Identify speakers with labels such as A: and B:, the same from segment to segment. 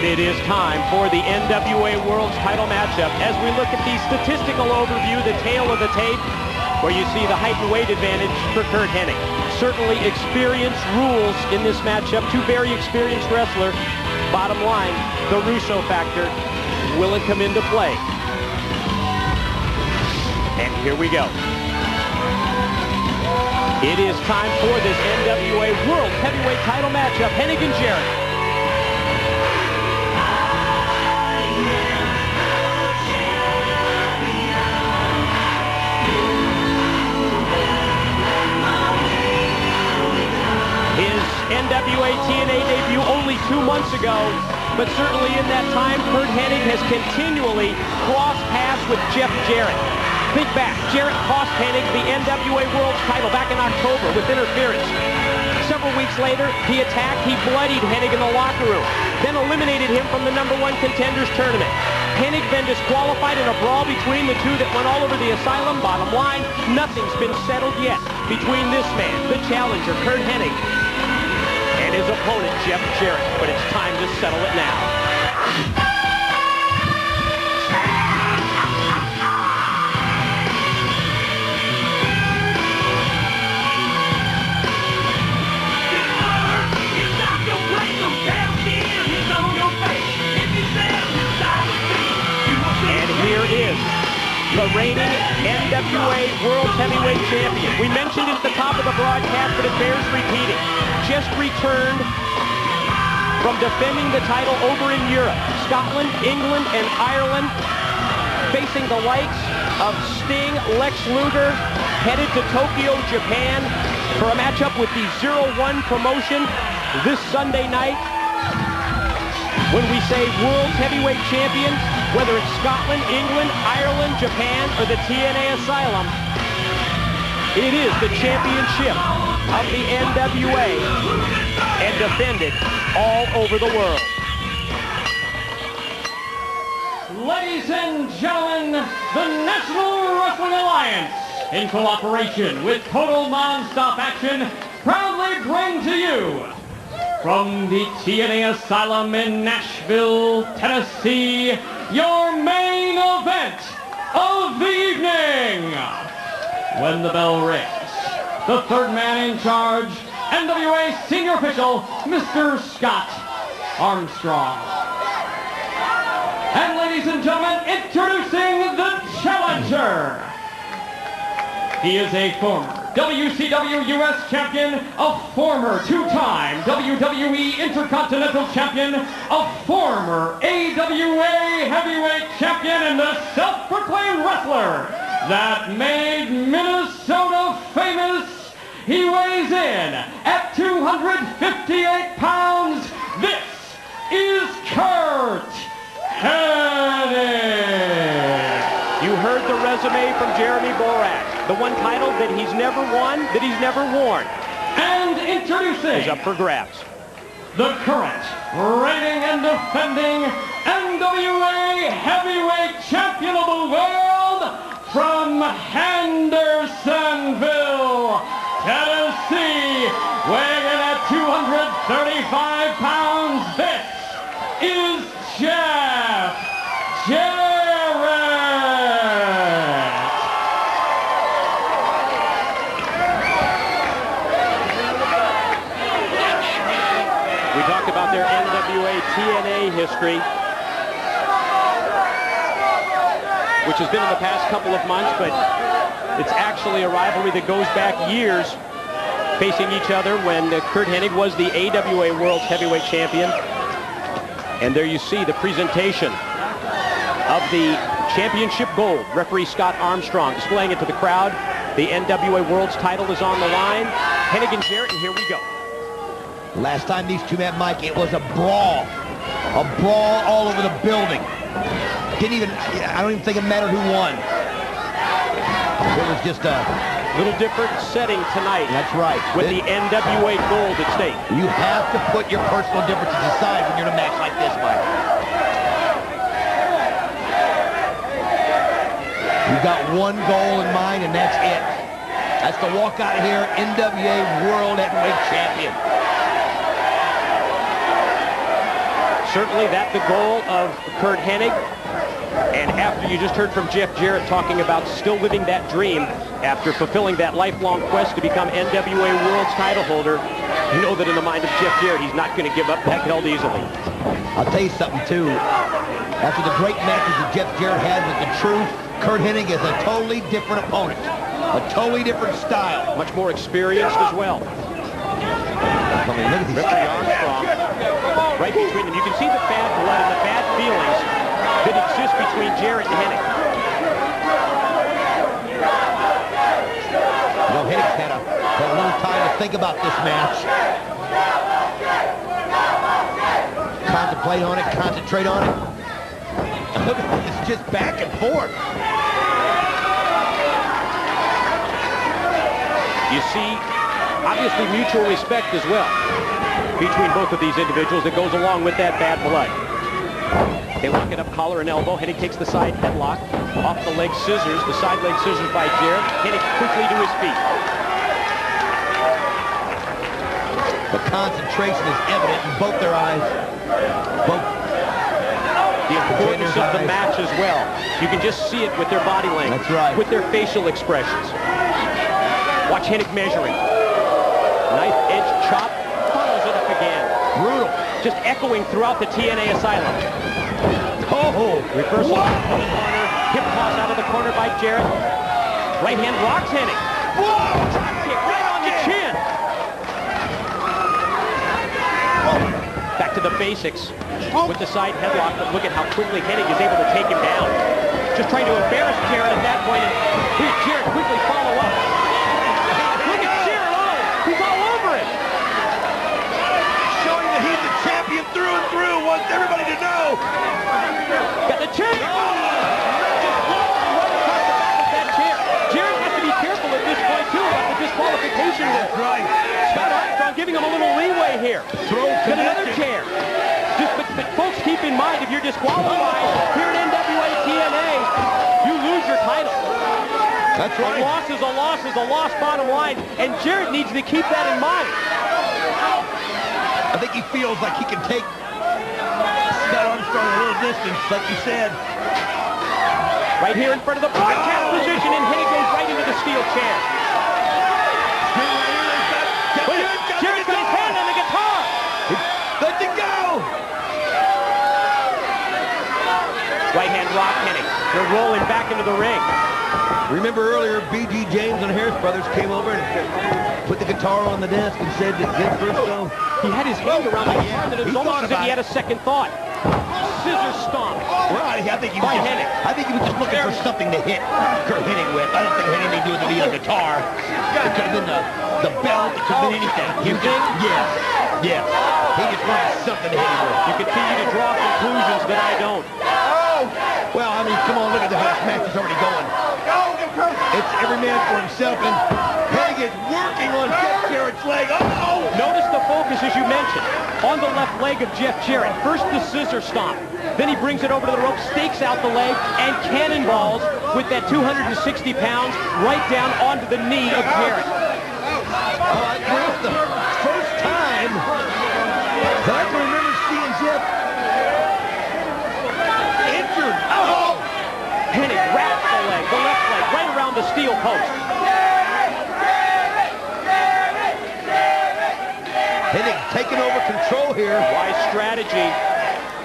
A: And it is time for the NWA World's title matchup. As we look at the statistical overview, the tail of the tape, where you see the height and weight advantage for Curt Hennig. Certainly experience rules in this matchup. Two very experienced wrestlers. Bottom line, the Russo factor. Will it come into play? And here we go. It is time for this NWA World Heavyweight title matchup. Hennig and Jarrett. NWA TNA debut only 2 months ago, but certainly in that time, Curt Hennig has continually crossed paths with Jeff Jarrett. Think back, Jarrett cost Hennig the NWA World title back in October with interference. Several weeks later, he attacked, he bloodied Hennig in the locker room, then eliminated him from the #1 contenders tournament. Hennig then disqualified in a brawl between the two that went all over the asylum. Bottom line, nothing's been settled yet between this man, the challenger, Curt Hennig, and his opponent, Jeff Jarrett. But it's time to settle it now. And here is the reigning NWA World Heavyweight Champion. We mentioned it at the top of the broadcast, but it bears repeating. Just returned from defending the title over in Europe, Scotland, England, and Ireland, facing the likes of Sting, Lex Luger, headed to Tokyo, Japan for a matchup with the 0-1 promotion this Sunday night. When we say World Heavyweight Champion, whether it's Scotland, England, Ireland, Japan, or the TNA Asylum, it is the championship of the NWA and defended all over the world.
B: Ladies and gentlemen, the National Wrestling Alliance, in cooperation with Total Nonstop Action, proudly bring to you from the TNA Asylum in Nashville, Tennessee, your main event of the evening. When the bell rings, the third man in charge, NWA Senior Official, Mr. Scott Armstrong. And ladies and gentlemen, introducing the challenger. He is a former WCW US Champion, a former two-time WWE Intercontinental Champion, a former AWA Heavyweight Champion, and the self-proclaimed wrestler that made Minnesota famous. He weighs in at 258 pounds. This is Curt Hennig.
A: You heard the resume from Jeremy Borac. The one title that he's never won, that he's never worn.
B: And introducing
A: is up for grabs.
B: The current reigning and defending NWA Heavyweight Champion of the world from Hendersonville, Tennessee, weighing in at 235 pounds. This is Jeff Jarrett.
A: We talked about their NWA TNA history, which has been in the past couple of months, but it's actually a rivalry that goes back years, facing each other when Curt Hennig was the AWA World's Heavyweight Champion. And there you see the presentation of the championship gold. Referee Scott Armstrong displaying it to the crowd. The NWA World's title is on the line. Hennig and Jarrett, and here we go.
C: Last time these two met, Mike, it was a brawl. A brawl all over the building. I don't even think it mattered who won. It was just a
A: little different setting tonight.
C: That's right.
A: With the NWA gold at stake.
C: You have to put your personal differences aside when you're in a match like this, Mike. You've got one goal in mind, and that's it. That's to walk out of here NWA World Heavyweight Champion.
A: Certainly that's the goal of Curt Hennig. And after you just heard from Jeff Jarrett talking about still living that dream after fulfilling that lifelong quest to become NWA World's title holder, you know that in the mind of Jeff Jarrett, he's not going to give up that belt easily.
C: I'll tell you something, too. After the great matches that Jeff Jarrett had with The Truth, Curt Hennig is a totally different opponent. A totally different style.
A: Much more experienced as well.
C: I mean, look at these.
A: Ricky Armstrong right between them. You can see the bad blood and the bad feelings that exist between Jarrett and Hennig.
C: You know, Hennig's had a little time to think about this match. Contemplate on it, concentrate on it. Look at this, it's just back and forth.
A: You see, obviously mutual respect as well between both of these individuals that goes along with that bad blood. They lock it up, collar and elbow. Hennig takes the side headlock. Off the leg scissors, the side leg scissors by Jarrett. Hennig quickly to his feet.
C: The concentration is evident in both their eyes. Both.
A: The importance of the match as well. You can just see it with their body language.
C: That's right.
A: With their facial expressions. Watch Hennig measuring. Knife edge chop. Follows it up again.
C: Brutal.
A: Just echoing throughout the TNA asylum.
C: Oh,
A: reversal out of the corner. Hip toss out of the corner by Jarrett. Right hand rocks Hennig.
C: Whoa!
A: Drop kick right on the chin. Back to the basics with the side headlock, but look at how quickly Hennig is able to take him down. Just trying to embarrass Jarrett at that point, and here's Jarrett quickly follow up. Look at Jarrett, oh, he's all over it.
C: Showing that he's the champion through and through, wants everybody to know.
A: Got the chair. Just right across the back of that chair. Jarrett has to be careful at this point, too, about the disqualification.
C: That's right.
A: Scott Armstrong giving him a little leeway here. Got another chair. But folks, keep in mind, if you're disqualified here at NWA TNA, you lose your title.
C: That's right.
A: A loss is a loss is a loss, bottom line, and Jarrett needs to keep that in mind.
C: I think he feels like he can take Scott Armstrong a little distance, like you said.
A: Right here in front of the broadcast position, and Hennig goes right into the steel chair. Jarrett's got his hand on the guitar.
C: Let it go.
A: Right hand rock Hennig. They're rolling back into the ring.
C: Remember earlier, B.G. James and Harris Brothers came over and put the guitar on the desk and said that get first go.
A: He had his hand around the guitar, and it was almost as if he had a second thought. Scissor stomp.
C: Well, I think he was just looking for something to hit Curt Hennig with. I don't think it had anything to do with the guitar. It could have been the belt. It could have been anything.
A: You think?
C: Yes. Yes. He just wanted something to hit him with.
A: You continue to draw conclusions that I don't.
C: Well, I mean, come on, look at how this match is already going. It's every man for himself, and Hennig is working on Jeff Jarrett's leg. Oh!
A: Notice the focus, as you mentioned, on the left leg of Jeff Jarrett. First the scissor stomp. Then he brings it over to the rope, stakes out the leg, and cannonballs with that 260 pounds right down onto the knee of Jarrett.
C: It's the first time that I can remember seeing Jeff injured. Oh!
A: Hennig wraps the leg, the left leg, right around the steel post.
C: Hennig taking over control here.
A: Wise strategy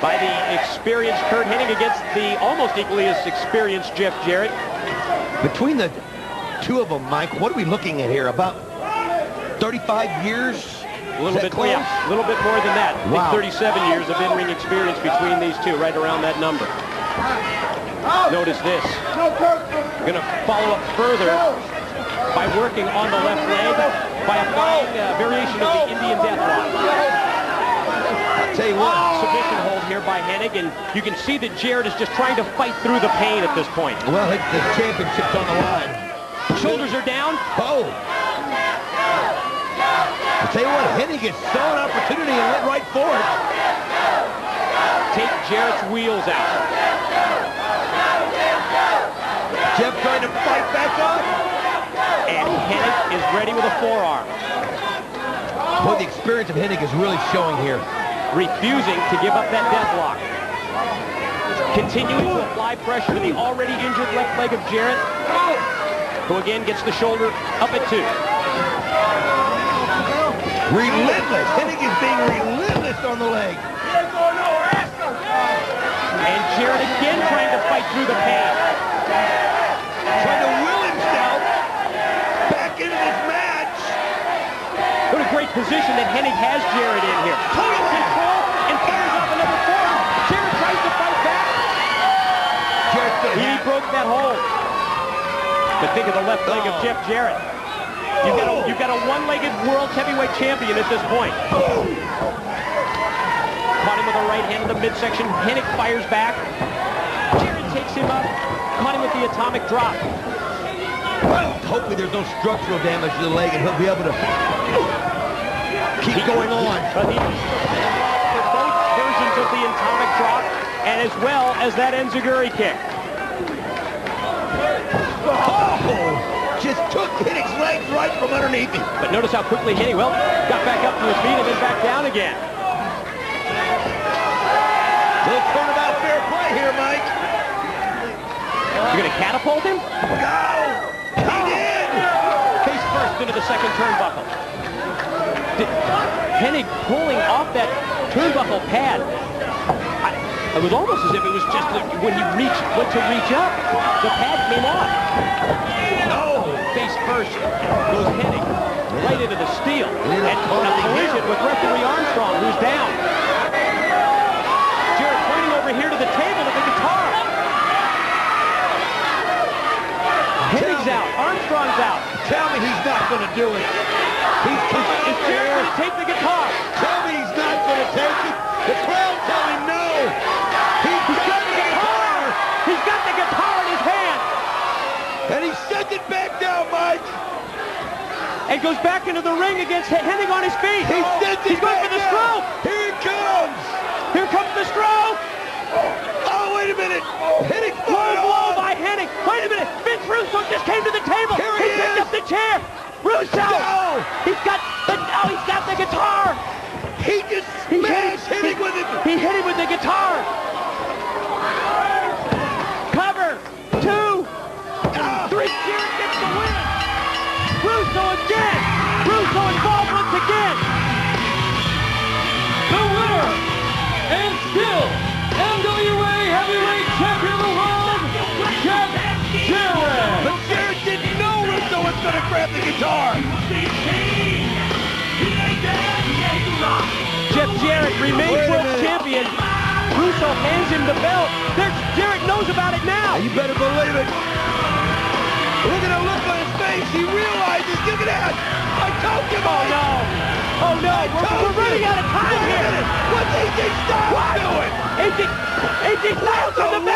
A: by the experienced Curt Hennig against the almost equally as experienced Jeff Jarrett.
C: Between the two of them, Mike, what are we looking at here? About 35 years?
A: A little bit, yeah, a little bit more than that. I think
C: Wow.
A: 37 years of in-ring experience between these two, right around that number. Notice this. Going to follow up further by working on the left leg by applying a variation of the Indian Deathlock.
C: I'll tell you what.
A: Submission hold here by Hennig, and you can see that Jarrett is just trying to fight through the pain at this point.
C: Well, the championship's on the line.
A: Shoulders are down.
C: Oh! I'll tell you what, Hennig gets saw an opportunity and went right for it.
A: Take Jarrett's wheels out.
C: Jeff trying to fight back up.
A: And Hennig is ready with a forearm.
C: Boy, the experience of Hennig is really showing here.
A: refusing to give up that deathlock. Continuing to apply pressure to the already injured left leg of Jarrett, who again gets the shoulder up at 2.
C: Relentless. Hennig is being relentless on the leg.
A: And Jarrett again trying to fight through the pain.
C: Trying to will himself back into this match.
A: What a great position that Hennig has Jarrett in here. Total control and fires up another form. Jarrett tries to fight back. He broke that hold. But think of the left leg of Jeff Jarrett. You've got a one-legged world heavyweight champion at this point. Caught him with a right hand in the midsection. Hennig fires back. Jarrett takes him up. Caught him with the atomic drop.
C: Hopefully there's no structural damage to the leg and he'll be able to keep going on.
A: But he for both versions of the atomic drop and as well as that enziguri kick.
C: Just took Hennig's legs right from underneath him.
A: But notice how quickly Hennig, got back up to his feet and then back down again.
C: Little turnabout fair play here, Mike.
A: You're going to catapult him?
C: Go! He did!
A: Face first into the second turnbuckle. Hennig pulling off that turnbuckle pad. It was almost as if it was just when he went to reach up, the pad came off. No! Face first goes Hennig right into the steel. And a collision with referee Armstrong, who's down. Jarrett pointing over here to the table with the guitar. Hennig's out. Armstrong's out.
C: Tell me he's not going to do it.
A: Is Jarrett going to take the guitar?
C: Tell me he's not going to take it. The crowd tell him no. He's got the guitar.
A: He's got the guitar in his hand.
C: And he sent it back down, Mike.
A: And goes back into the ring against Hennig on his feet.
C: He's
A: going for the stroke.
C: Here it comes.
A: Here comes the stroke.
C: Oh, wait a minute. Hennig
A: Low blow by Hennig. Wait a minute. Vince Russo just came to the table.
C: Here
A: he picked up the chair. Russo.
C: No.
A: He's got the guitar.
C: He just smashed Hennig with it.
A: He hit him with the guitar. Cover. 2. 3. Jarrett gets the win. Russo again. Russo involved once again.
B: The winner, and still NWA Heavyweight Champion of the World, Jeff Jarrett.
C: But Jarrett didn't know Russo was going to grab the guitar.
A: Jeff Jarrett remains world champion. Russo hands him the belt. Jarrett knows about it now.
C: You better believe it. Look at the look on his face. He realizes, look at that. I told you, Mike.
A: Oh no, we're running out of time here.
C: What's AJ Styles doing?
A: AJ Styles on the back.